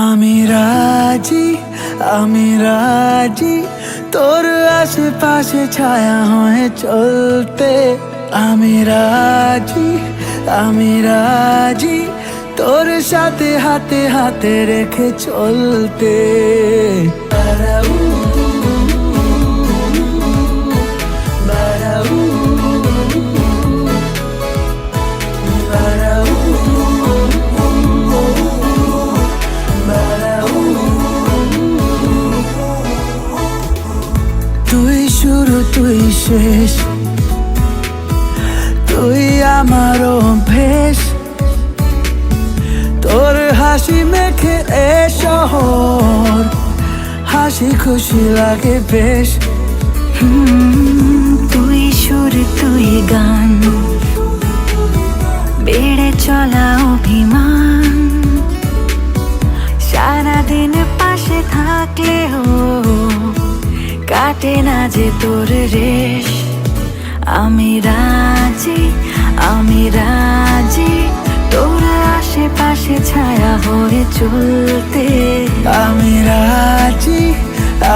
আমি রাজি, আমি রাজি তোর আশেপাশে ছায়া হয়ে চলতে। আমি রাজি, আমি রাজি তোর সাথে হাতে হাতে রেখে চলতে। তুই শুরু তুই শেষ, তুই আমার অভ্যেস। তোর হাসি মেখে এ শহর, হাসি খুশি লাগে বেশ। তুই সুর তুই গান, বেড়ে চলা অভিমান। সারাদিন পাশে থাকলেও কাটে না যে তোর রেশ। আমি রাজি, আমি রাজি তোর আশেপাশে ছায়া হয়ে চলতে। আমি রাজি,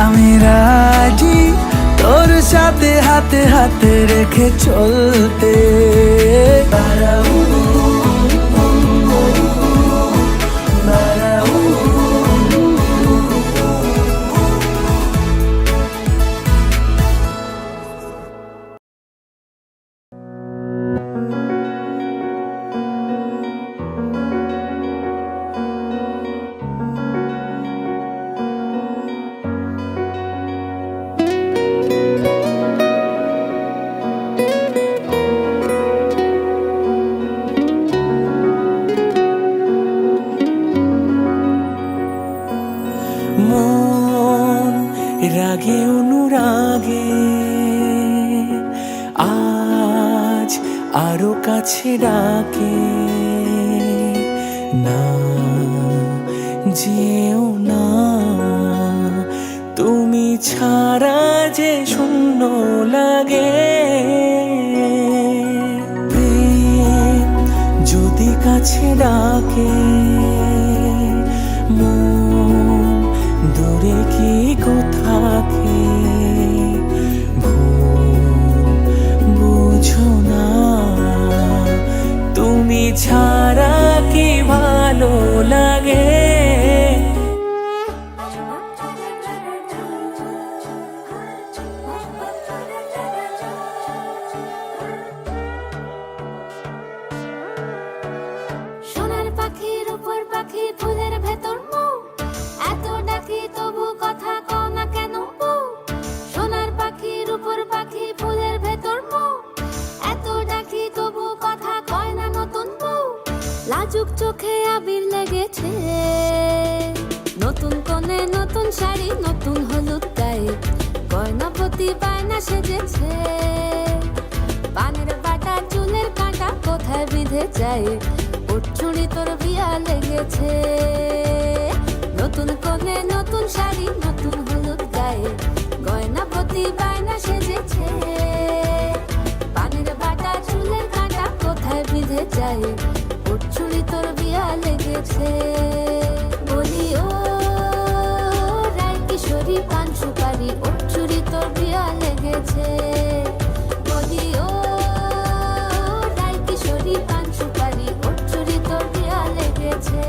আমি রাজি তোর সাথে হাতে হাতে রেখে চলতে। মন রাগে অনুরাগে আজ আরো কাছে ডাকে। না যেও না, তুমি ছাড়া যে শূন্য লাগে। প্রেম যদি কাছে ডাকে, দূরে কি কোথাকে বুঝো না, তুমি ছাড়া কি ভালো লাগে। সোনার পাখির উপর পাখি ফুলের ভেতর মৌ, এত ডাকি তবু কথা কও না কেন বউ। সোনার পাখির উপর পাখি ফুলের ভেতর মৌ, এত ডাকি তবু কথা কয় না নতুন বউ। লাজুক চোখে আবির লেগেছে, নতুন কোণে নতুন শাড়ি নতুন হলুদ গায়ে, গয়না প্রতি বায়না সেজেছে। পানের বাটা চুলের কাঁটা কোথায় বিঁধে যায়, ওর চুড়ি তোর বিয়া লেগেছে। নতুন কোণে নতুন শাড়ি নতুন হলুদ গায়ে, গয়না প্রতি বায়না সেজেছে। পানের বাটা চুলের কাঁটা কোথায় বিঁধে যায়, ওর চুড়ি তোর বিয়া লেগেছে। বলি ও রায় কিশোরী পান সুপারি, ওর চুড়ি তোর বিয়া লেগেছে। বলি ও রায় কিশোরী পান সুপারি, ওর চুড়ি তোর বিয়া লেগেছে।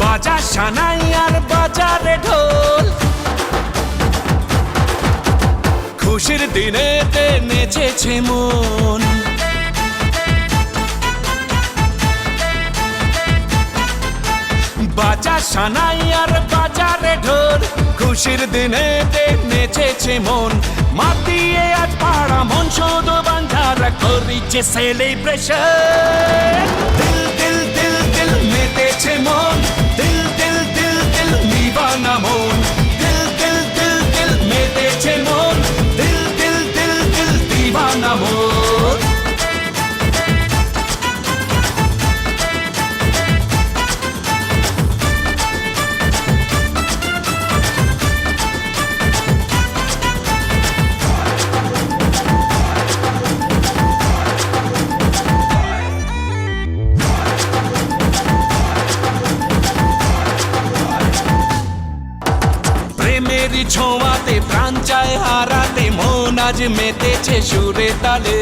বাজা সানাই আর বাজারে ঢোল, খুশির দিনেতে নেচেছে মন। বাজা সানাই আর বাজারে বাজারে ঢোল খুশির দিনেতে নেচেছে মন মাতিয়ে আজ পাড়া মন শুধু বান্ধারা করিছে সেলিব্রেশন দিল দিল দিল দিল মেতেছে মন দিল দিল দিল দিল নিবানা মন দিল দিল দিল দিল মেতেছে মন দিল দিল দিল দিল দিবানা মন প্রেমেরই ছোঁয়াতে প্রাণ চায় হারাতে মন আজ মেতেছে সুরে তালে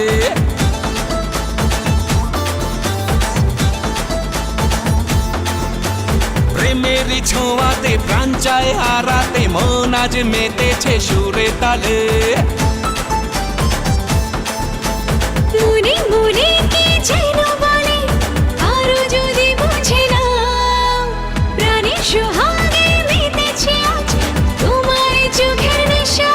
প্রেমেরই ছোঁয়াতে প্রাণ চায় হারাতে মন আজ মেতেছে সুরে তালে মনে মনে কি যেন বলে আরো যদি বুঝে না প্রাণের সোহাগে মেতেছে আজ তোমার চোখের নেশা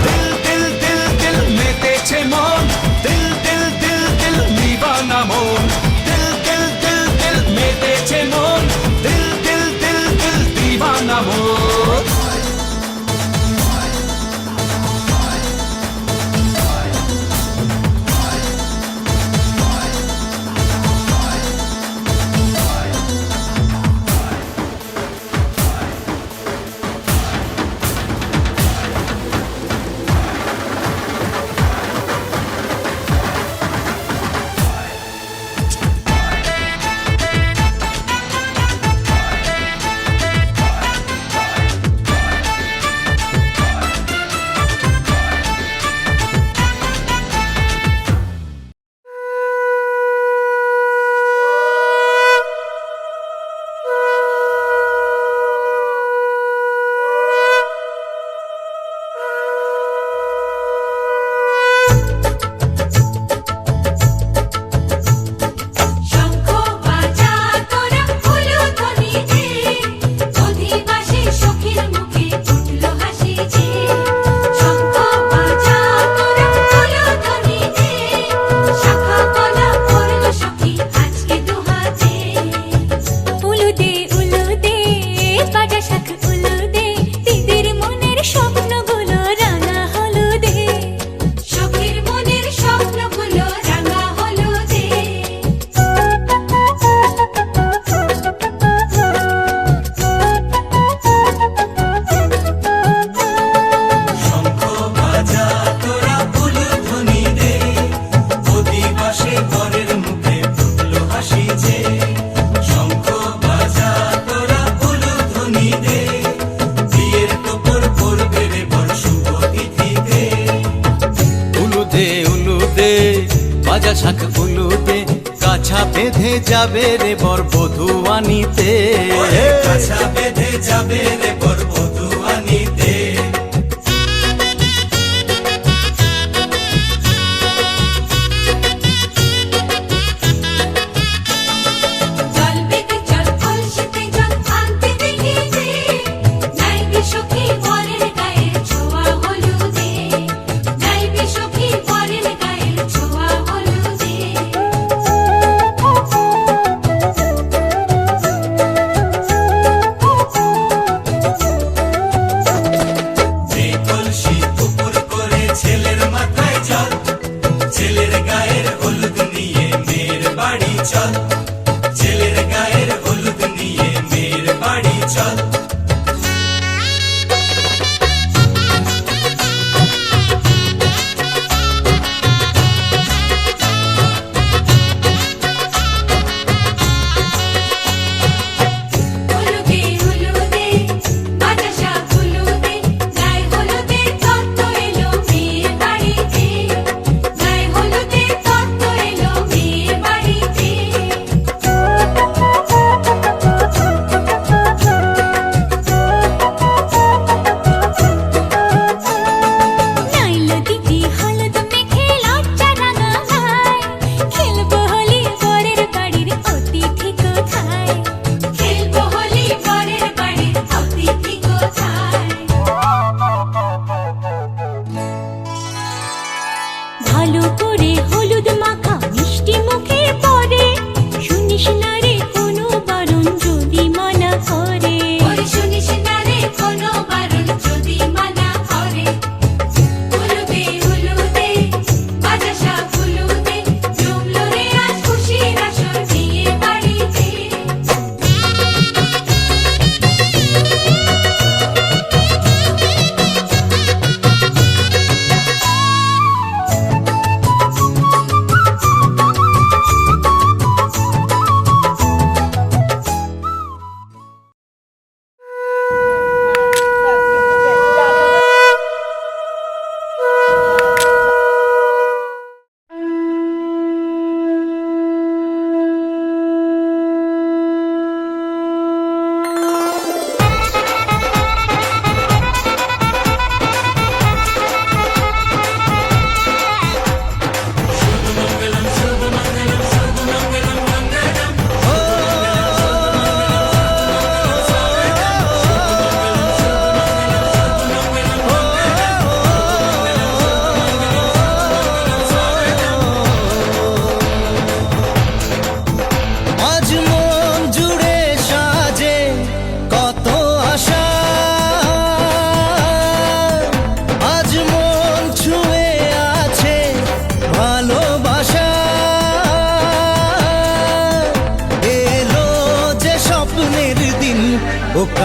দিল দিল দিল দিল মেতেছে মন দিল দিল দিল দিল নিবানা মন দিল দিল দিল দিল মেতেছে মন দিল দিল দিল দিল দিবানা মন শঙ্খ বাজা তোরা উলুধ্বনি দে অধিবাসী সখীর মুখে ফুটলো হাসি যে শঙ্খ বাজা তোরা উলুধ্বনি দে শাখা কলা করলো সখী আজকে দুহাতে উলুদে উলুদে বাজা শাখ উলুদে দিদির মনের স্বপ্নগুলো রাঙা হলুদে সখীর মনের স্বপ্নগুলো রাঙা হলুদে শঙ্খ বাজা তোরা উলুধ্বনি দে অধিবাসে বরের মুখে ফুটলো হাসি যে শঙ্খ বাজা তোরা উলুধ্বনি দে বিয়ের তোপর পড়বে রে বর শুভ তিথিতে উলুদে উলুদে বাজা শাখ উলুদে কাছা বেঁধে যাবে রে বর বধূ আনিতে ওরে কাছা বেঁধে যাবে রে বর বধূ আনিতে জল বেগে জল কলসিতে জল আনতে দেখি যে নাইবে সখী বরের গায়ের ছোঁয়া হলুদে নাইবে সখী বরের গায়ের ছোঁয়া হলুদে যে কলসি উপর করে ছেলের মাথায় জল ছেলের গায়ের হলুদ নিয়ে মেয়ের বাড়ি চল ছেলের গায়ের হলুদ নিয়ে মেয়ের বাড়ি চল হলুদে হলুদে বাজা শাখ হলুদে গায়ে হলুদে তত্ত্ব এলো মেয়ের বাড়িতে গায়ে হলুদে তত্ত্ব এলো মেয়ের বাড়িতে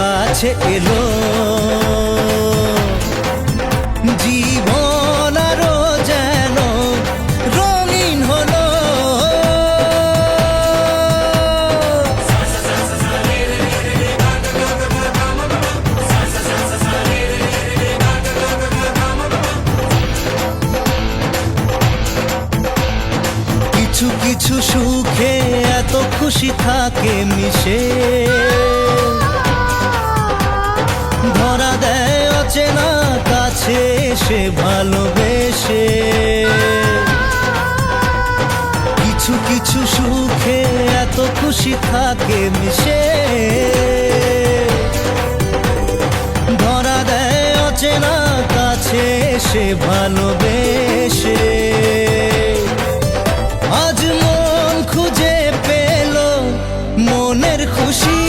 কাছে এলো, জীবন আরো যেন রঙিন হলো। কিছু কিছু সুখে এত খুশি থাকে মিশে, ধরা দেয় অচেনা কাছে এসে ভালোবেসে। কিছু কিছু সুখে এত খুশি থাকে মিশে, ধরা দেয় অচেনা কাছে এসে ভালোবেসে। আজ মন খুঁজে পেল মনের খুশি,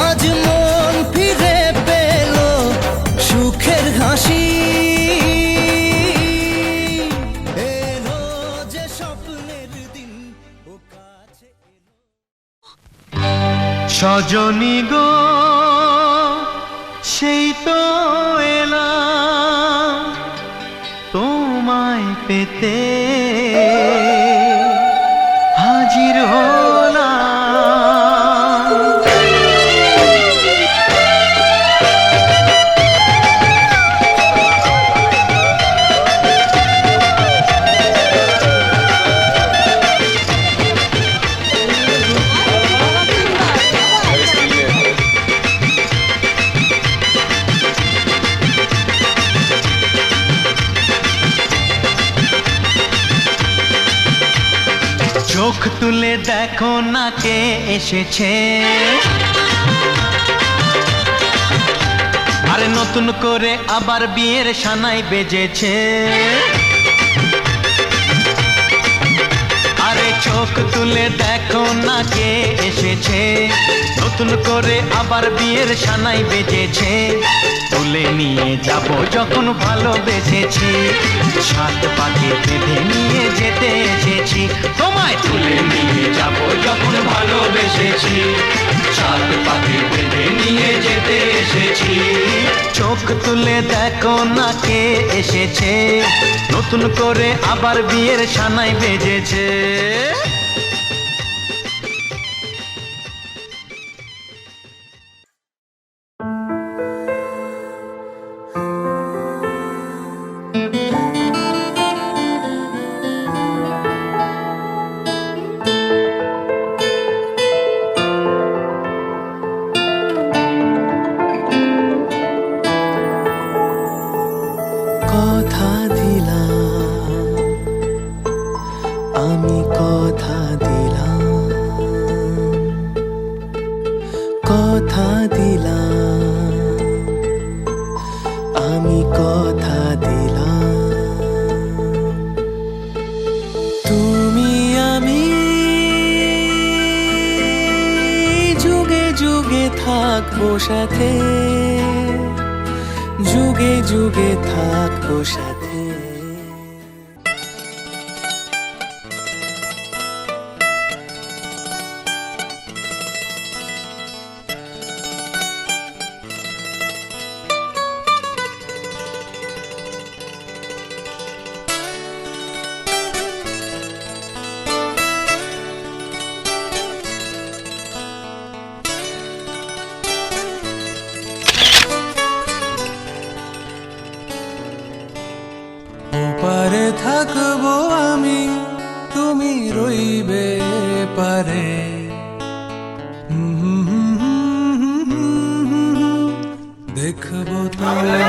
আজ মন ফিরে পেল সুখের হাসি। এলো যে স্বপ্নের দিন ও কাছে এলো। সজনী গো সেই তো এলাম তোমায় পেতে, হাজির হলাম। চোখ তুলে দেখো না কে এসেছে, আরে নতুন করে আবার বিয়ের সানাই বেজেছে। আরে চোখ তুলে দেখো না কে এসেছে, নতুন করে আবার বিয়ের সানাই বেজেছে। তুলে নিয়ে যাব যখন ভালোবেসেছি, সাত পাকে বেঁধে নিয়ে যেতে এসেছি। তোমায় তুলে নিয়ে যাব যখন ভালোবেসেছি, সাত পাকে বেঁধে নিয়ে যেতে এসেছি। চোখ তুলে দেখো না কে এসেছে, নতুন করে আবার বিয়ের সানাই বেজেছে। কথা দিলাম, আমি কথা দিলাম, কথা দিলাম, আমি কথা দিলাম। তুমি আমি যুগে যুগে থাকবো সাথে, যুগে যুগে থাকবো সাথে। ওপারে থাকবো আমি, তুমি রইবে পারে। দেখবো তোমারে।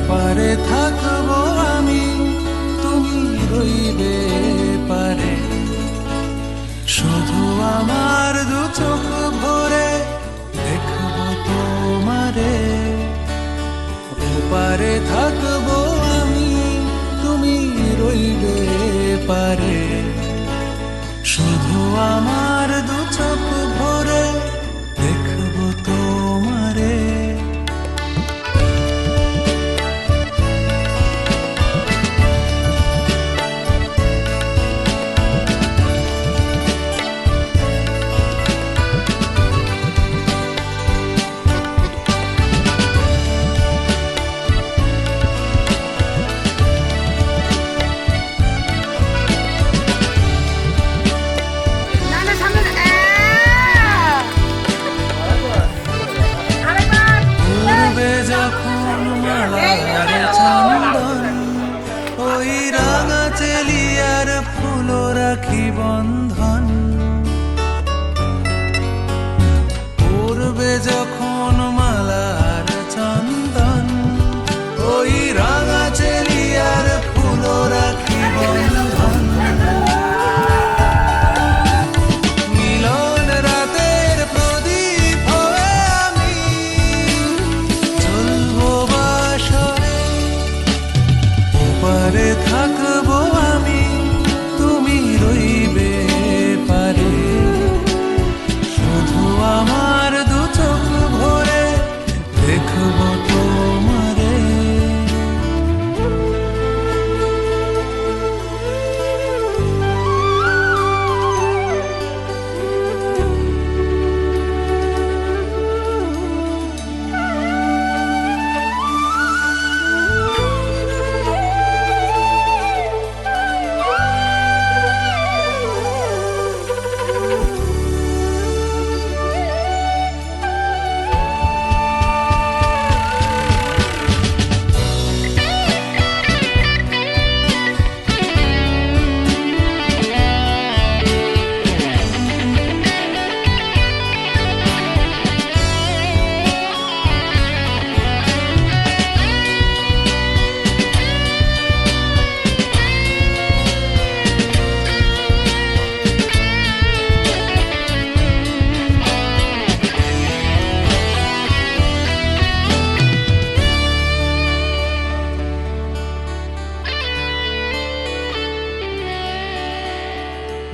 পারে থাকবো আমি, তুমি রইবে পারে। শুধু আমার দু চোখ ভরে দেখবো তোমারে। ওপারে থাকবো আমি, তুমি রইবে পারে। শুধু আমার দু চোখ ভরে দেখবো তোমারে। পূর্বে যখন মালার চন্দন ওই রাঙা চেলিয়ার ফুল রাখি বন্ধন। পূর্বে যখন মালার চন্দন ওই রাঙা চেলিয়ার ফুল রাখি বন্ধন। মিলন রাতের প্রদীপ হয়ে আমি চলবো বাসরে। ওপারে থাকবো আমি তুমি রইবে পারে। শুধু আমার দু চোখ ভরে দেখবো তোমারে।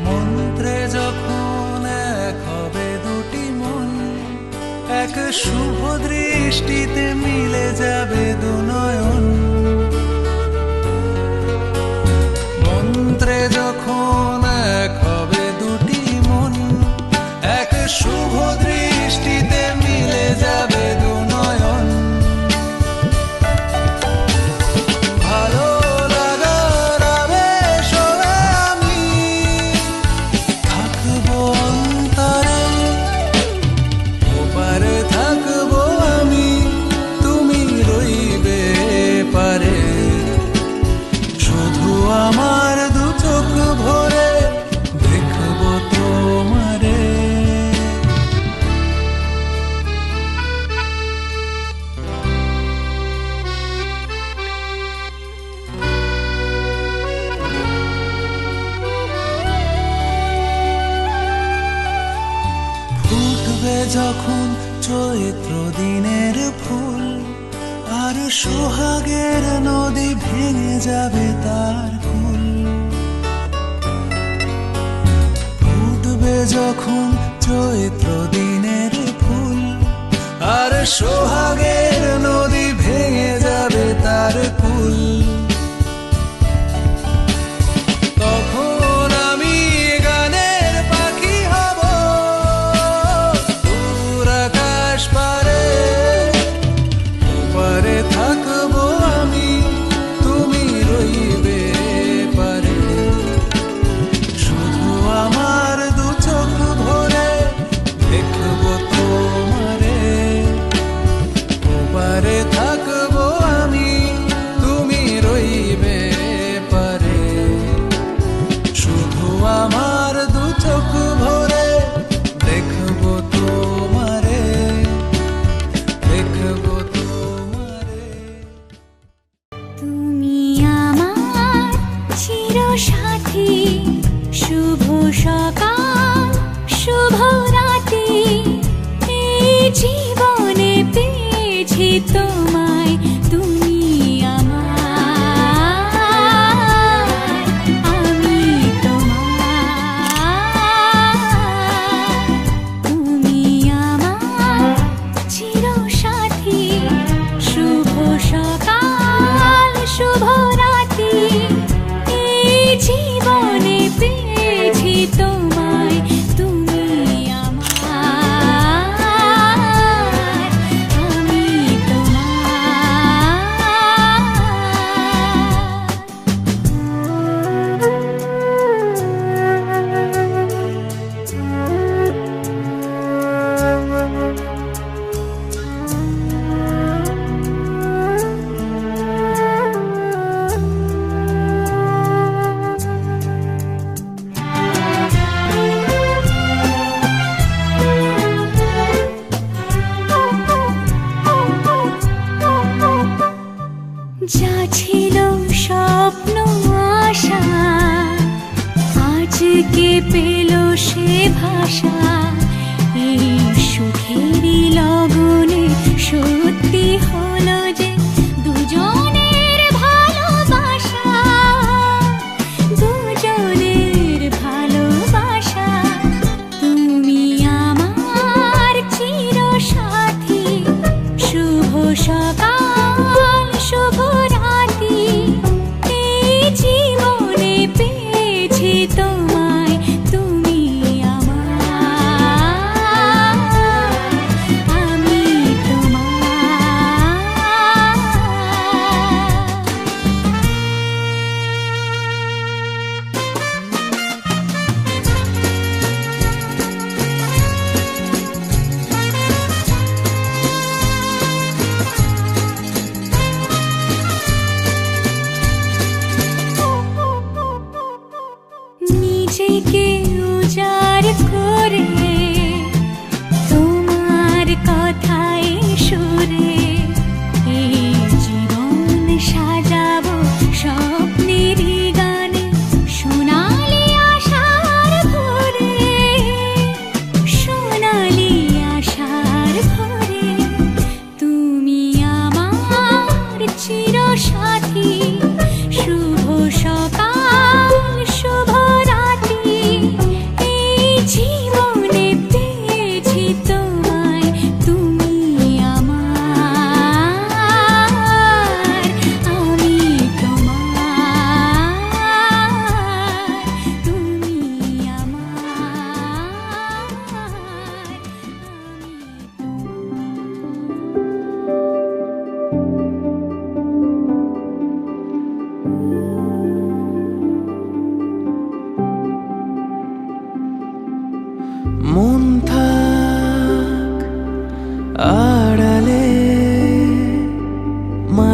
মন্ত্রে যখন এক হবে দুটি মন এক শুভ দৃষ্টিতে মিলে যাবে দু নয়ন। মন্ত্রে যখন এক হবে দুটি মন এক শুভ দৃষ্টিতে মিলে যাবে দু নয়ন। ভালো লাগার আবেশ হয়ে আমি থাকবো অন্তরে। ওপারে থাকবো আমি তুমি রইবে পারে। শুধু আমার দু চোখ ভরে দেখবো তোমারে। ফুটবে যখন চৈত্র দিনের ফুল আর সোহাগের নদী ভেঙে যাবে তার কুল। ফুটবে যখন চৈত্র দিনের ফুল আর সোহাগের নদী ভেঙে যাবে তার কুল। তখন আমি গানের পাখি হব দূর আকাশ পারে। ওপারে থাকবো আমি তুমি রইবে পারে। শুধু আমার দু চোখ ভরে দেখবো তোমারে। ওপারে থাকবো আমি তুমি রইবে পারে। শুধু আমার দু চোখ ভরে দেখবো তোমারে। দেখবো তোমারে। তুমি আমার চিরসাথী, শুভ সকাল শুভ রাতি। এই জীবনে পেয়েছি তোমায়, তুমি আমার, আমি তোমার।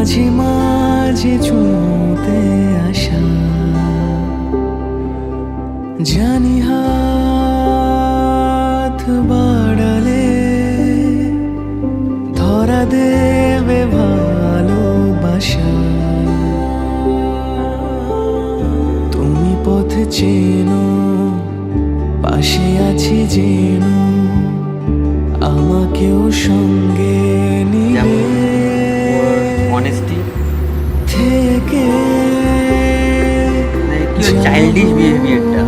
মাঝে মাঝে ছুঁতে আসা, জানি হাত বাড়ালে ধরা দেবে ভালোবাসা। তুমি পথ চেনো, পাশে আছি যেন, আমাকেও সঙ্গে নিয়ে অনেস্টি থেকে কি চাইল্ডিশ বিহেভিয়ারটা,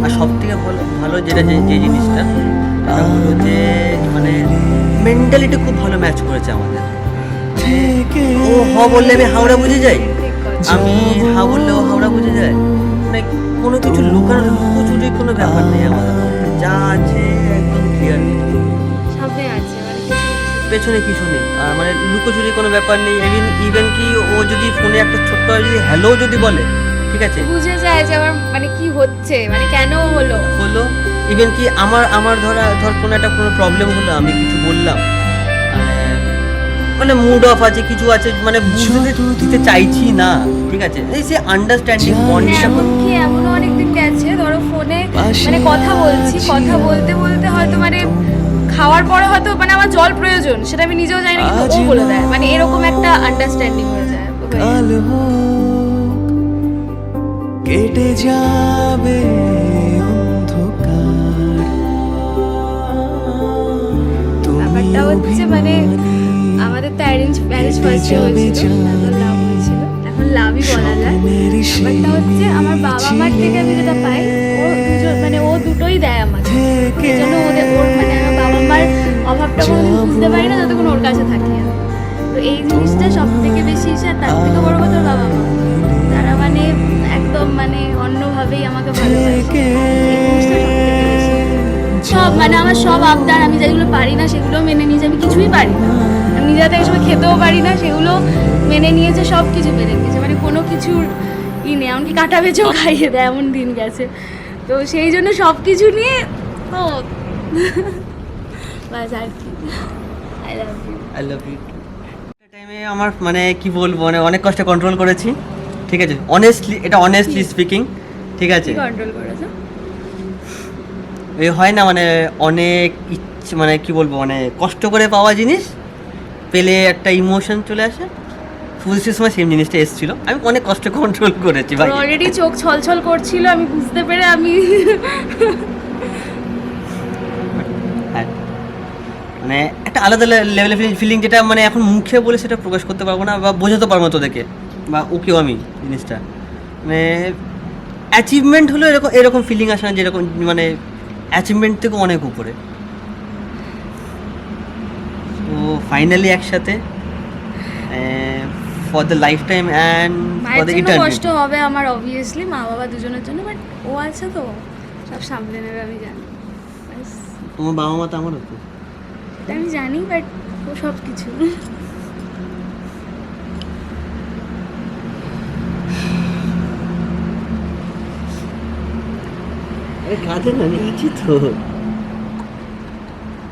আর সব থেকে ভালো যেটা যে জিনিসটা সেটা হলো যে মানে মেন্টালিটি খুব ভালো ম্যাচ করেছে আমাদের। থেকে ও হ বললে আমি হাওড়া বুঝে যাই, আমি হা বললে ও হাওড়া বুঝে যায়। মানে কোনো কিছু লুকোচুরির কোনো ব্যাপার নেই আমাদের মধ্যে, যা আছে একদম ক্লিয়ারলি সামনে আছে মানে পেছনে কিছু নেই। আর মানে লুকোচুরির কোনো ব্যাপার নেই। ইভেন কি ও যদি ফোনে একটা ছোট্ট যদি হ্যালো যদি বলে, ঠিক আছে, বুঝে যায় যে আমার মানে কি হচ্ছে, মানে কেন হলো। ইভেন কি আমার ধর কোনো একটা কোনো প্রবলেম হলো, আমি কিছু বললাম, মানে মুড অফ আছে, কিছু আছে, মানে বুঝতে দিতে চাইছি না, ঠিক আছে, এই সে আন্ডারস্ট্যান্ডিং বন্ডিংটা। এমনকি এমনও অনেকদিন গেছে ধরো ফোনে মানে কথা বলছি, কথা বলতে বলতে হয়তো মানে খাওয়ার পরে হয়তো মানে আমার জল প্রয়োজন, সেটা আমি নিজেও জানি না, কিন্তু ও বলে দেয়, মানে এরকম একটা আন্ডারস্ট্যান্ডিং হয়ে যায়। কাল হোক কেটে যাবে অন্ধকার, ব্যাপারটা হচ্ছে মানে আমাদের তো অ্যারেঞ্জ ম্যারেজ ফার্স্ট হয়েছিল, তারপর লাভ হয়েছিল, এখন লাভই বলা যায়। ব্যাপারটা হচ্ছে আমার বাবা মার থেকে আমি যেটা পাই, ও দুজন মানে ও দুটোই দেয় আমাকে, এই জন্য ওর মানে আমার বাবা মার অভাবটা কোনোদিন বুঝতে পারি না যতক্ষণ ওর কাছে থাকি আমি। তো এই জিনিসটা সব থেকে বেশি ইচ্ছা, তার থেকে বড় কথা বাবা মা, তারা মানে একদম মানে অন্যভাবেই আমাকে ভালোবাসে। এই জিনিসটা সবথেকে বেশি। সব মানে আমার সব আবদার, আমি যেগুলো পারি না সেগুলো মেনে নিয়েছে, আমি কিছুই পারি না, আমি নিজে থেকে সময় খেতেও পারি না, সেগুলো মেনে নিয়েছে, সব কিছু মেনে নিয়েছে, মানে কোনো কিছুর নেই, এমনকি কাঁটা বেচেও খাইয়ে দেয়, এমন দিন গেছে। তো সেই জন্য সব কিছু নিয়ে তো বাস আর কি, I love you. I love you. টাইমে আমার মানে কি বলবো, মানে অনেক কষ্টে কন্ট্রোল করেছি, ঠিক আছে, অনেস্টলি, এটা অনেস্টলি স্পিকিং, ঠিক আছে। কন্ট্রোল করেছো? এই হয় না মানে অনেক ইচ্ছে, মানে কি বলবো, মানে কষ্ট করে পাওয়া জিনিস পেলে একটা ইমোশন চলে আসে, ফুলসির সময় সেম জিনিসটা এসেছিল, আমি অনেক কষ্ট কন্ট্রোল করেছি ভাই। অলরেডি চোখ ছলছল করছিল, আমি বুঝতে পেরে আমি হ্যাঁ, মানে একটা আলাদা লেভেলের ফিলিং, যেটা মানে এখন মুখে বলে সেটা প্রকাশ করতে পারবো না বা বোঝাতে পারবো না তোদেরকে বা ওকেও আমি জিনিসটা, মানে অ্যাচিভমেন্ট হলো এরকম ফিলিং আসে না, যেরকম মানে অ্যাচিভমেন্ট থেকে অনেক উপরে। তো ফাইনালি একসাথে for the life time and for the মায়ের জন্য ইটারনিটি। কষ্ট হবে আমার অবভিয়াসলি, মা বাবা দুজনের জন্য, বাট ও আছে তো সব সামলে নেবে, আমি জানি। ব্যাস, তোমার বাবা মা তো আমারও তো। এটা আমি জানি, বাট ও সব কিছু আরে কাঁদে না, আমি আছি তো।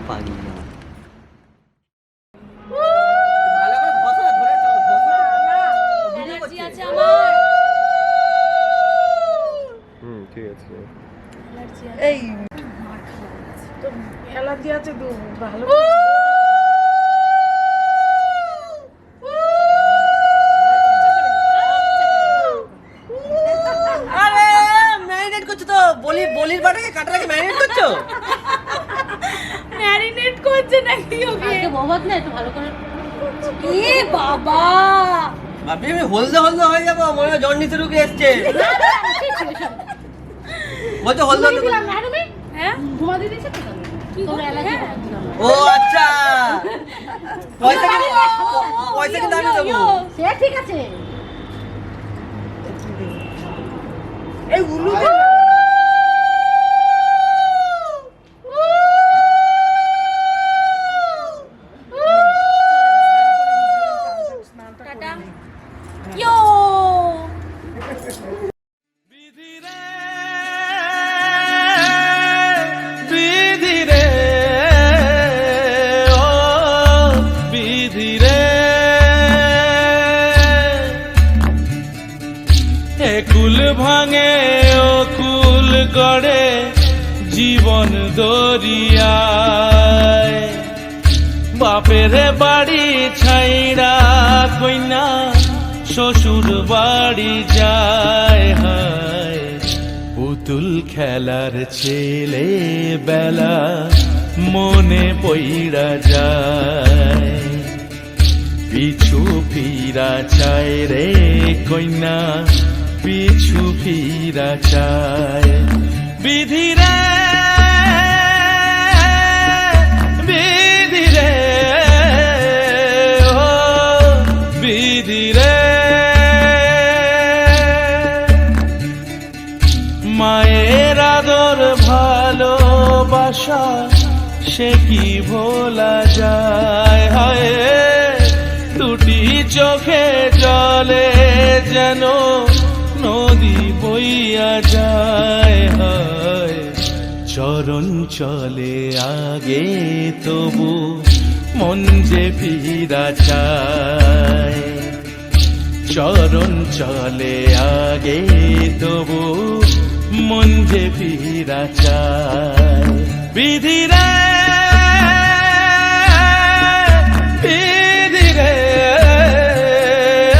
পাগল। অ্যালার্জি আছে আমার, ঠিক আছে। অ্যালার্জি আছে। এই অ্যালার্জি আছে তো ভালো। আরে ম্যারিনেট করছো তো, বলির বাটাকে কাটাটাকে ম্যারিনেট করছো? ম্যারিনেট করছে নাকি ওকে? আগে ববাদ না একটু ভালো করে। এ বাবা, ভাবছি আমি হলদে হয়ে যাবো, মনে হয় জন্ডিসের রোগী এসছে। বলছো হলদে হ্যাঁ ঘুমাতে দিয়েছে তো তোর অ্যালার্জি। ও আচ্ছা, পয়সা কিন্তু আমি দেবো। সে ঠিক আছে। এই উলু টাটা। ইয়ো বিধি রে, ও বিধি রে, ভাঙে ও কুল গড়ে জীবন দরিয়ায় বাপের বাড়ি ছাইড়া কইনা শ্বশুর বাড়ি যায় হায় পুতুল খেলার ছেলে বেলা মনে পইড়া যায় পিছু ফিরা চায় রে কইনা পিছু ফিরা চায় বিধিরে বিধিরে ও বিধিরে মায়ের আদর ভালোবাসা সে কি ভোলা যায় হায় দুটি চোখে জলে যেন নদী বইয়া যায় হায় চরণ চলে আগে তবু মন যে ফিরা চায় চরণ চলে আগে তবু মন যে ফিরা চায় বিধিরে বিধিরে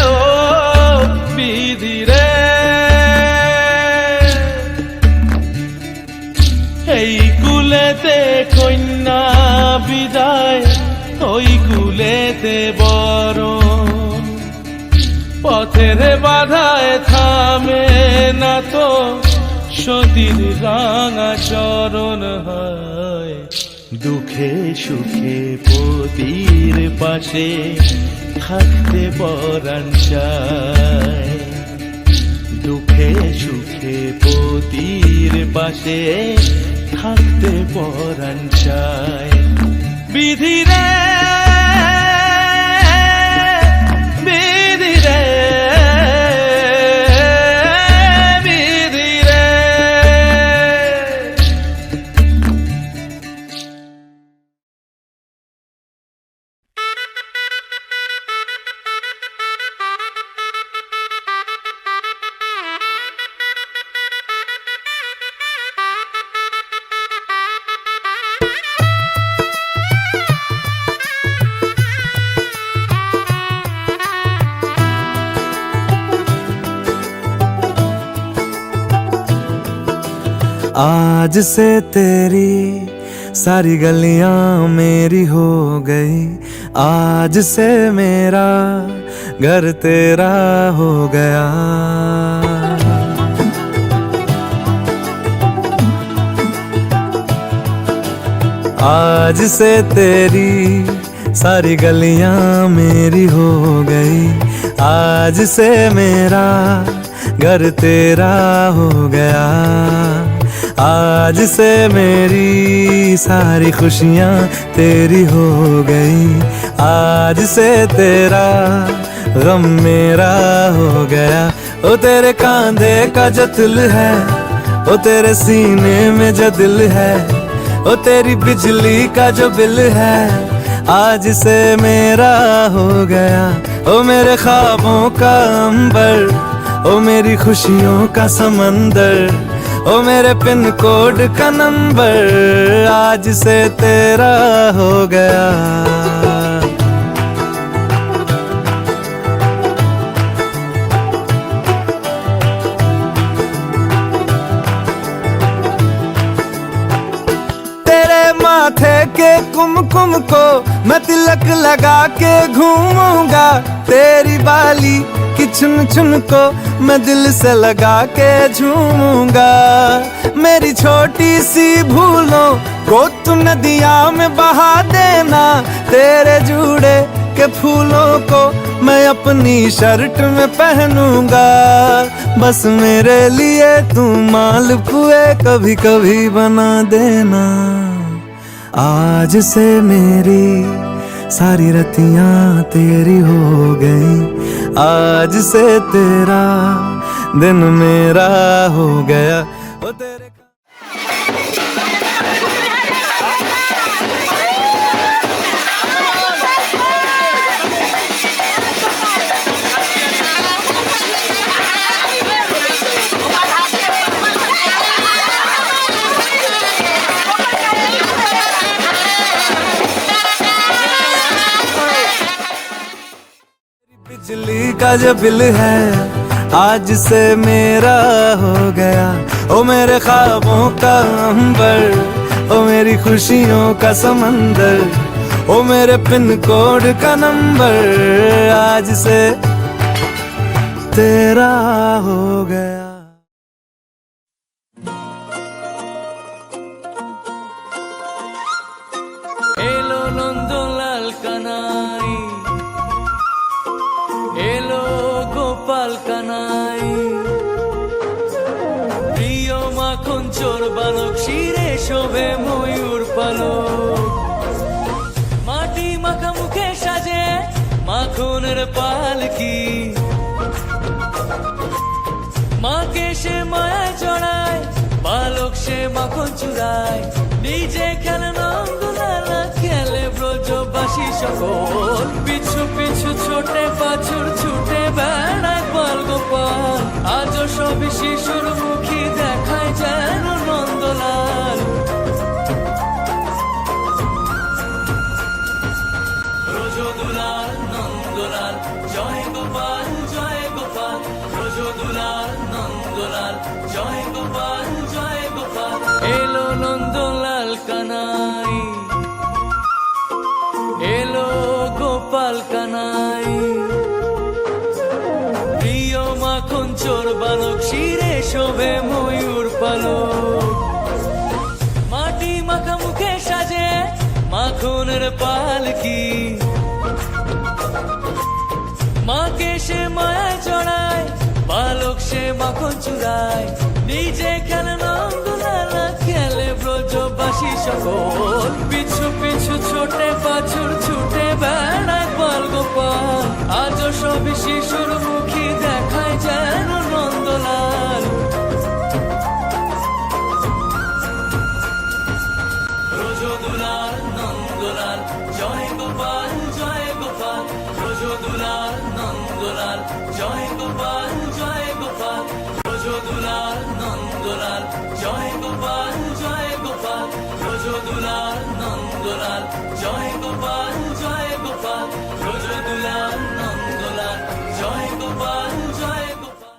ও বিধিরে এই কুলেতে কন্যা বিদায় ওই কুলেতে বরণ পথের বাধায় থামে না তো সতীর রাঙা চরণ হয় দুঃখে সুখে পতির পাশে থাকতে পরাণ চায় দুঃখে সুখে পতির পাশে থাকতে পরাণ চায় বিধিরে বিধিরে বিধিরে आज से तेरी सारी गलियां मेरी हो गई आज से मेरा घर तेरा हो गया आज से तेरी सारी गलियां मेरी हो गई आज से मेरा घर तेरा हो गया आज से मेरी सारी खुशियाँ तेरी हो गई आज से तेरा गम मेरा हो गया ओ तेरे कांधे का जो दिल है ओ तेरे सीने में जो दिल है ओ तेरी बिजली का जो बिल है आज से मेरा हो गया ओ मेरे ख्वाबों का अंबर ओ मेरी खुशियों का समंदर ओ मेरे पिन कोड का नंबर आज से तेरा हो गया तेरे माथे के कुमकुम को मैं तिलक लगा के घूमूंगा तेरी बाली कि चुन चुन को मैं दिल से लगा के झूमूंगा मेरी छोटी सी भूलों को तू नदिया में बहा देना तेरे जूड़े के फूलों को मैं अपनी शर्ट में पहनूंगा बस मेरे लिए तू मालपुए कभी कभी बना देना आज से मेरी सारी रतियां तेरी हो गई आज से तेरा दिन मेरा हो गया ओ तेरे का जो बिल है आज से मेरा हो गया। ओ मेरे ख्वाबों का अंबर, ओ मेरी खुशियों का समंदर, ओ मेरे पिन कोड का नंबर आज से तेरा हो गया। এলো নন্দলাল কানাই, এলো গোপাল কানাই, প্রিয় মাখন চোর বালক, শিরে শোভে ময়ূর পালক। মাটি মাখা মুখে সাজে মাখনের পালকি, মাকে সে মায়ায় জড়ায়, বালক সে মাখন চুরায়। নিজে খেলে নন্দলালা, খেলে ব্রজবাসী সকল, পিছু পিছু ছোটে বাছুর ছুটে বেড়ায় বাল গোপাল। আজও সবই শিশুর মুখী দেখায় যেন নন্দলাল। ব্রজদুলাল নন্দলাল জয় গোপাল জয় গোপাল, ব্রজদুলাল নন্দলাল জয় গোপাল জয় গোপাল। এলো নন্দলাল কানাই, এলো গোপাল কানাই, প্রিয় মাখন চোর বালক, শিরে শোভে ময়ূর পালক। মাটি মাখা মুখে সাজে মাখনের পালকি, মাকে সে মায়ায় জড়ায়, বালক সে মাখন চুরায়। নিজে খেলে নন্দলালা, খেলে ব্রজবাসী সকল, পিছু পিছু ছোটে বাছুর ছুটে বেড়ায় বাল গোপাল। আজও সবই শিশুর মুখী দেখায় যেন নন্দলাল। ব্রজদুলাল নন্দলাল জয় গোপাল জয় গোপাল, ব্রজদুলাল নন্দলাল জয় গোপাল জয় গোপাল, ব্রজদুলাল নন্দলাল জয় গোপাল জয় গোপাল, ব্রজদুলাল নন্দলাল জয় গোপাল জয় গোপাল, ব্রজদুলাল নন্দলাল জয় গোপাল জয় গোপাল।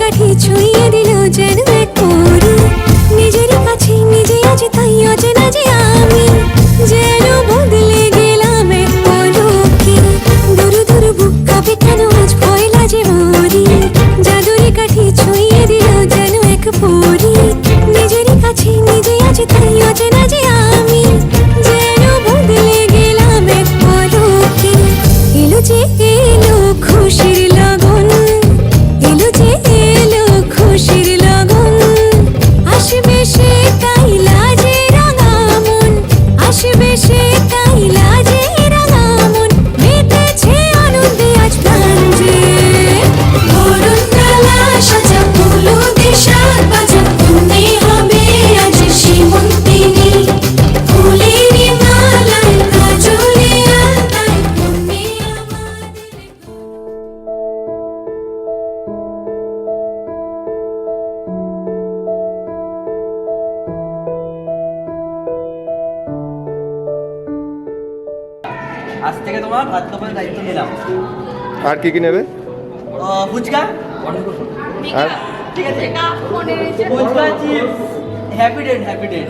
কাঠি ছুঁয়ে দিল যেন এক পরী নিজেরই কাছে নিজে আজ তাই অচেনা যে আমি যেন বদলে গেলাম এক পলকে দূর দূর বুক কাঁপে কেন আজ ভয় লাগে মরি জাদুরি কাঠি ছুঁয়ে দিল যেন এক পরী নিজেরই কাছে নিজে আজ তাই অচেনা যে আমি যেন বদলে গেলাম এক পলকে এলো যে এলো খুশির লগন এলো যে এলো খুশির লগন আসবে সে তাই লাজে রাঙা মন আসবে সে তাই লাজে রাঙা মন মেতেছে আনন্দে আজ প্রাণ যে বরণ ডালা সাজা ফুল দেশার বাজা মনে হবে আজ সীমন্তিনী ফুলের মালায় কাজলে আলতায় মনে আমাদের আজ থেকে তোমার খাদ্যপানের দায়িত্ব নিলাম। আর কি কি নেবে? ফুচকা আর ঠিক আছে phuchka chips happy date happy date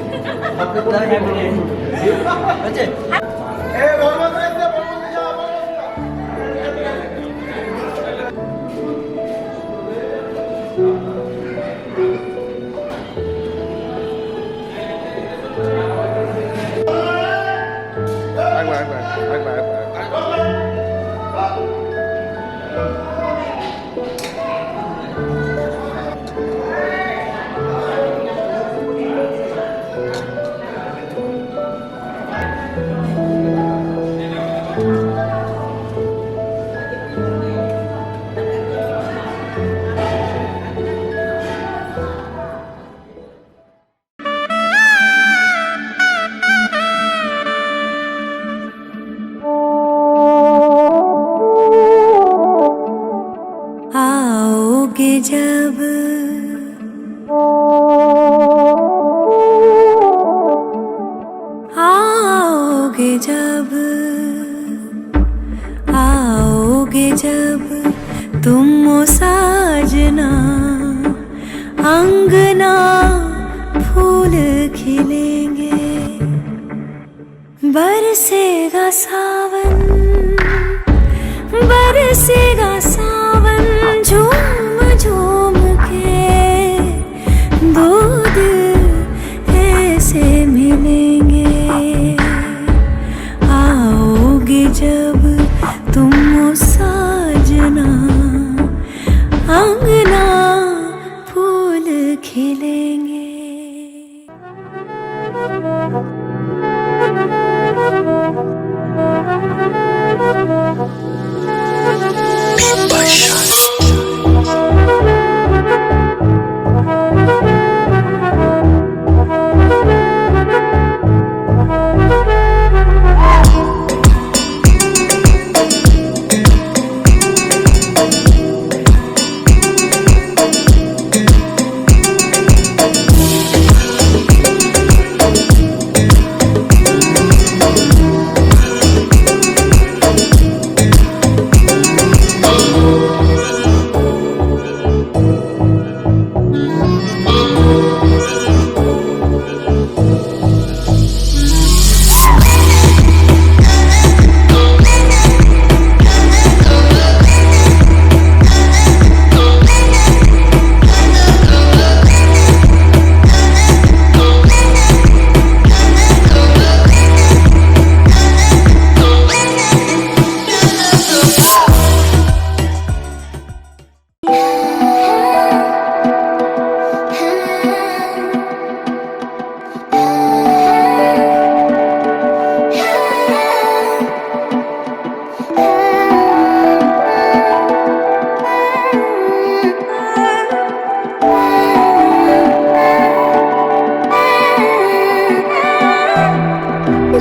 happy date আছে। आओगे जब आओगे जब आओगे जब तुम ओ साजना अंगना फूल खिलेंगे बरसेगा सावन बरसेगा सावन झूम झूम के दो दिल ऐसे मिलेंगे आओगे जब तुम ओ साजना अंगना फूल खिलेंगे।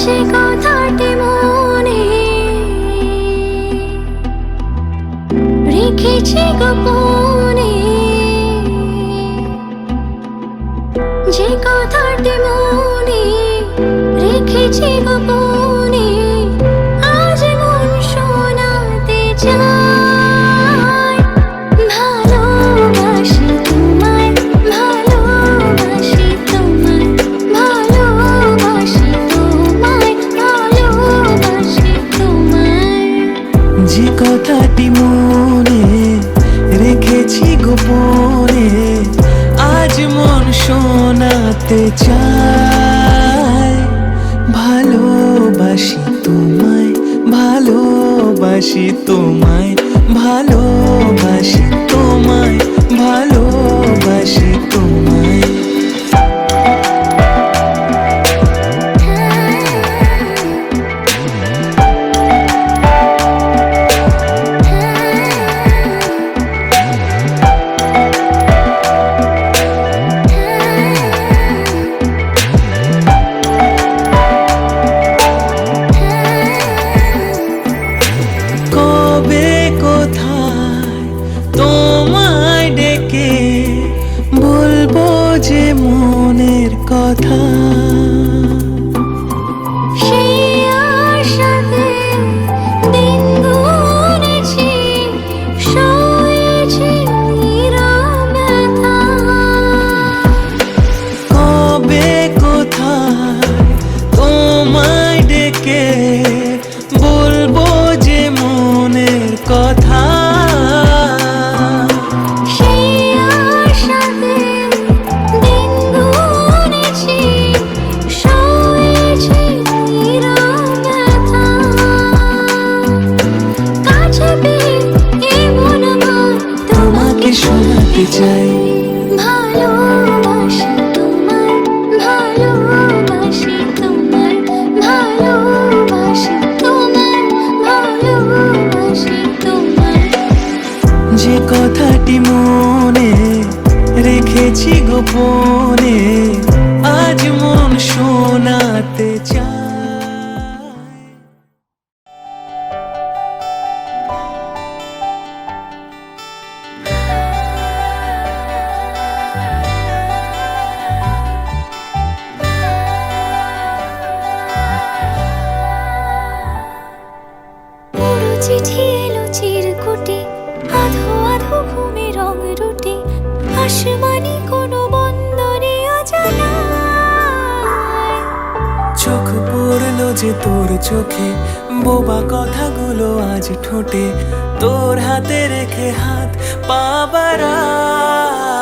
যে কথাটি মনে রেখেছি গোপনে যে কথাটি মনে রেখেছি গোপনে আজ মন শোনাতে চায় ভালোবাসি শোনাতে চাই, ভালোবাসি তোমায়, ভালোবাসি তোমায়, ভালোবাসি তোমায়, ভালোবাসি তোমায়। কবে কোথায় তোমায় ডেকে বলবো যে মনের কথা, সেই আশাতে দিন গুনেছি, সয়েছি নীরব ব্যথা। কবে কোথায় তোমায় ডেকে বলবো যে মনের কথা, সেই আশাতে দিন গুনেছি, সয়েছি নীরব ব্যথা। কাছে পেয়ে এমন আমার তোমাকে শোনাতে চাই, ভালোবাসি তোমায়, ভালোবাসি তোমায়, ভালোবাসি তোমায়, ভালোবাসি তোমায়। যে কথাটি মনে রেখেছি গোপনে, আজ মন শোনাতে চাই। পুরো চিঠি এলো চিরকুটে, আধো আধো ঘুমে রং রুটে, আসমানি কোনো বন্দরে অজানায়। চোখ পড়লো যে তোর চোখে, বোবা কথাগুলো আজ ঠোঁটে, তোর হাতে রেখে হাত পা বাড়ায়।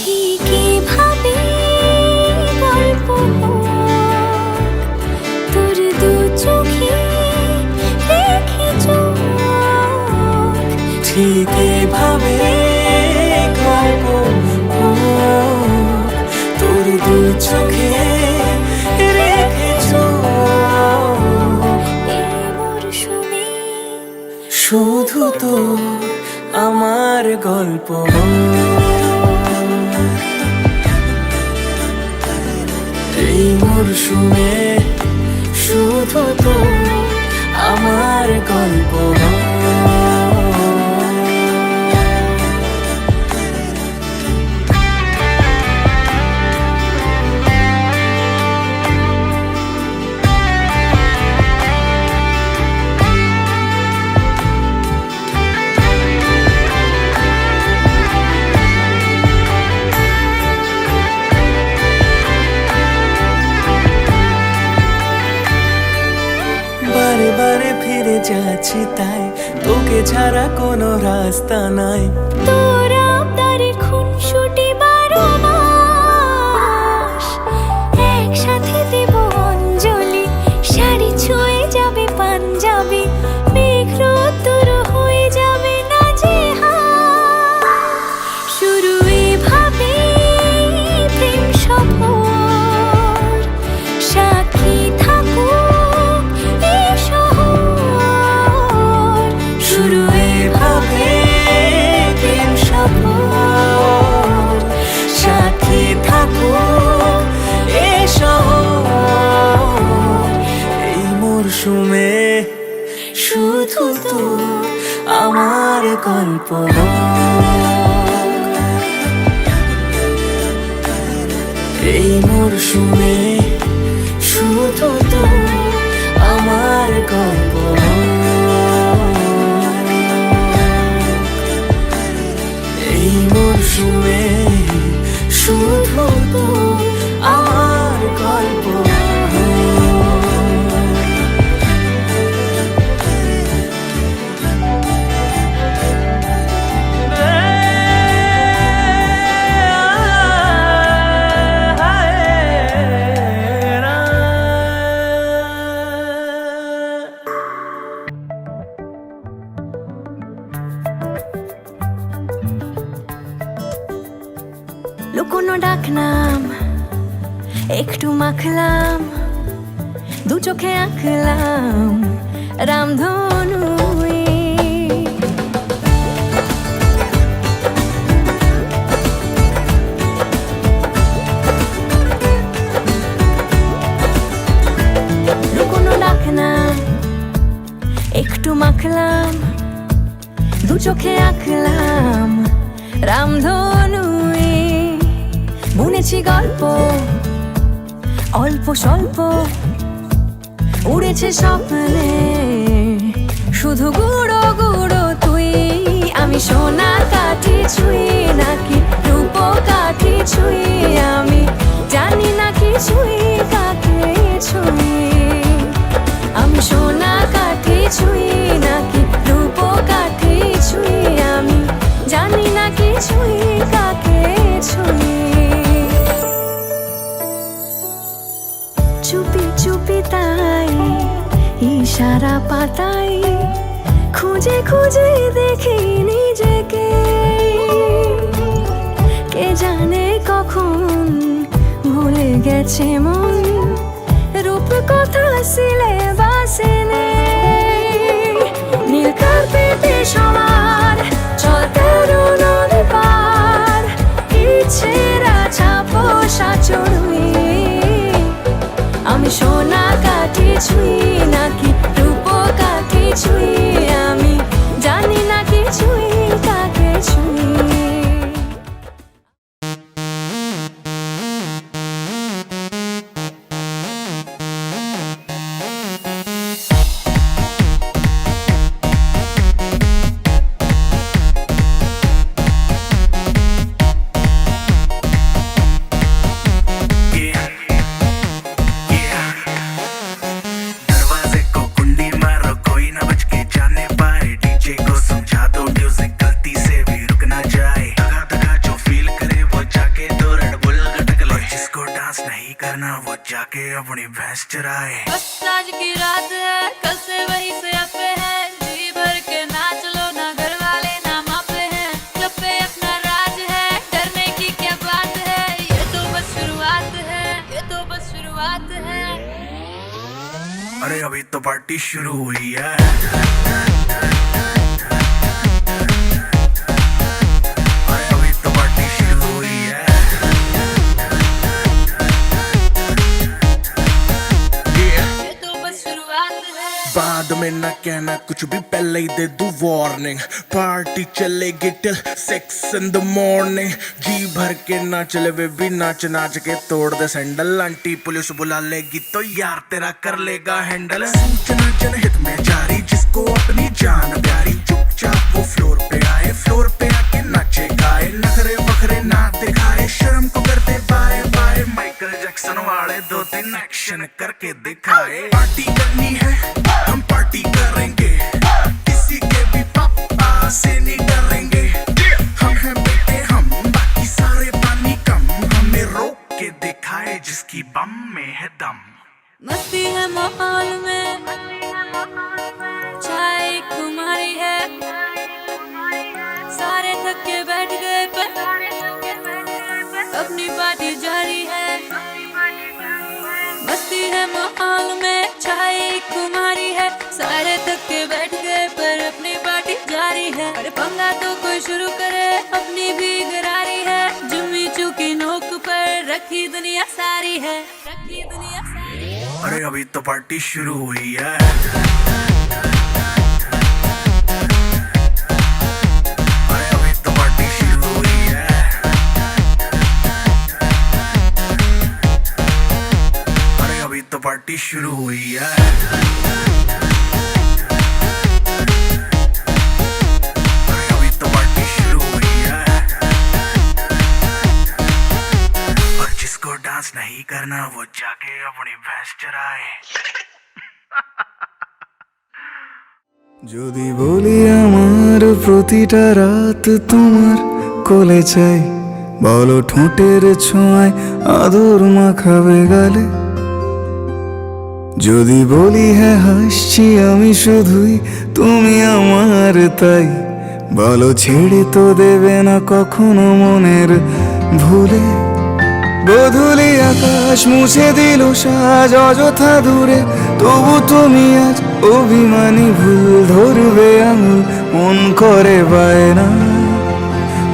ঠিক এভাবে গল্প হোক, তোর দু চোখে রেখে চোখ। ঠিক এভাবে গল্প হোক, তোর দু চোখে রেখে চোখ। এই মরশুমে শুধু তো আমার গল্প এই মরশুমে, শুধু তো আমার গল্প। বারে বারে ফিরে যাচ্ছি তাই, তোকে ছাড়া কোনো রাস্তা নাই। তোর আবদারে খুনসুটি 12 মাস, একসাথে দেব অঞ্জলি, শাড়ি ছুঁয়ে যাবে পাঞ্জাবি, মেঘ রোদ্দুর হয়ে যাবে নাজেহাল। শুরু এভাবে প্রেম সফর, সাক্ষী থাকুক এই শহর। শুরু এভাবে প্রেম সফর, সাথী থাকুক এ শহর। এই মরশুমে শুধু তো আমার গল্প এই মরশুমে, শুধু তো আমার গল্প এই মরশুমে, শুধু তো আমার গল্প। কোনো ডাক নাম একটু মাখলাম, দু চোখে আঁকলাম রামধনু। কোনো ডাক নাম একটু মাখলাম, দু চোখে আঁকলাম রামধনু। বুনেছি গল্প অল্প স্বল্প, উড়েছে স্বপ্নে শুধু গুঁড়ো গুঁড়ো তুই। আমি সোনা কাঠি ছুঁই নাকি রূপ কাঠি ছুঁই, আমি জানি না কি ছুঁই কাকে ছুঁই। আমি সোনা কাঠি ছুঁই নাকি রূপ কাঠি ছুঁই, আমি জানি না কি ছুঁই কাকে ছুঁই। চুপি চুপি তাই ইশারা পাতাই, খুঁজে খুঁজে দেখি নিজেকে। কে জানে কখন ভুলে গেছে মন, রূপ কথা সিলেবাসে নেই। নীল কার্পেটে সবার চল তেরো নদী পার, ইচ্ছেরা ছাপোষা চড়ুই। আমি সোনা কাঠি ছুঁই নাকি রূপ কাঠি ছুঁই, আমি জানি না কি ছুঁই কাকে ছুঁই। दरवाजे को कुंडी मारो, कोई ना बच के जाने पाए। डीजे को समझा दो म्यूजिक गलती से भी रुक ना जाए। दगा दगा जो फील करे वो जाके दो रेड बुल गटक ले। जिसको डांस नहीं करना वो जाके अपनी भैंस चराए। बस आज की रात है, कल से वही से अपे है। जी भर के नाच लो ना, घर वाले ना मापे हैं। क्लब पे अपना राज है, डरने की क्या बात है। ये तो बस शुरुआत है, ये तो बस शुरुआत है। अरे अभी तो पार्टी शुरू हुई है। अरे अभी तो पार्टी शुरू हुई है। ये तो बस शुरुआत है। बाद में ना कहना कुछ भी, पहले ही दे दूं वार्निंग। पार्टी चलेगी टिल 6 in the morning। जी भर के ना चले वे भी नाच नाच के तोड़ दे सैंडल। आंटी पुलिस बुला लेगी तो यार तेरा कर लेगा हैंडल। सूचना जनहित में जारी, जिसको अपनी जान प्यारी। चुपचाप वो फ्लोर पे आए, फ्लोर पे आके नाचे गाए। नखरे वखरे ना दिखाए, शर्म को करते बाय बाय। माइकल जैक्सन वाले 2-3 एक्शन करके दिखाए। पार्टी करनी है हम पार्टी करेंगे, किसी के भी पापा से नहीं डरेंगे। हम हैं बेटे हम, बाकी सारे पानी कम। हमें रोक के दिखाए जिसकी बम में है दम। मस्ती है माहौल में, चाय कुमारी है। सारे थक के बैठ गए पर अपनी पार्टी जारी है। मस्ती है माहौल में, चाय कुमारी है। सारे थक के बैठ गए पर अपनी पार्टी जारी है। अरे पंगा तो कोई शुरू करे, अपनी भी गरारी है। जुम्मी चूकी नोक पर रखी दुनिया सारी है, रखी दुनिया सारी है। अरे अभी तो पार्टी शुरू हुई है। अरे अभी तो पार्टी शुरू हुई है। अरे अभी तो पार्टी शुरू हुई है। अरे अभी तो पार्टी शुरू हुई है। और जिसको डांस नहीं करना वो जाके अपनी भैंस चराए। যদি বলি আমার প্রতিটা রাত তোমার কোলে চাই, বলো ঠোঁটের ছোঁয়ায় আদর মাখাবে গালে। যদি বলি হ্যাঁ হাসছি আমি শুধুই, তুমি আমার তাই, বলো ছেড়ে তো দেবে না কখনো মনের ভুলে গোধূলি আকাশ মুছে দিল সাজ অযথা দূরে, তবু তুমি আজ অভিমানী ভুল ধরবে আঙুল, মন করে বায়না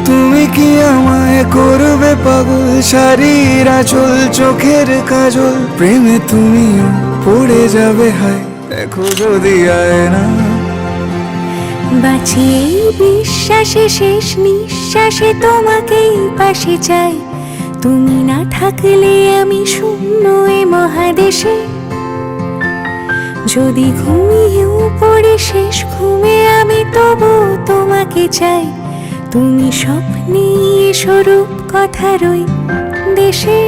তুমি কি আমায় করবে পাগল, শাড়ির আঁচল চোখের কাজল, প্রেমে তুমিও পড়ে যাবে হায় দেখো যদি আয়না। বাঁচি এই বিশ্বাসে শেষ নিঃশ্বাসে তোমাকেই পাশে চাই, তুমি না থাকলে আমি শূন্য এ মহাদেশে। যদি ঘুমিয়েও পড়ে শেষ ঘুমে আমি তবু তোমাকে চাই, তুমি স্বপ্নে স্বরূপ কথার ওই দেশে।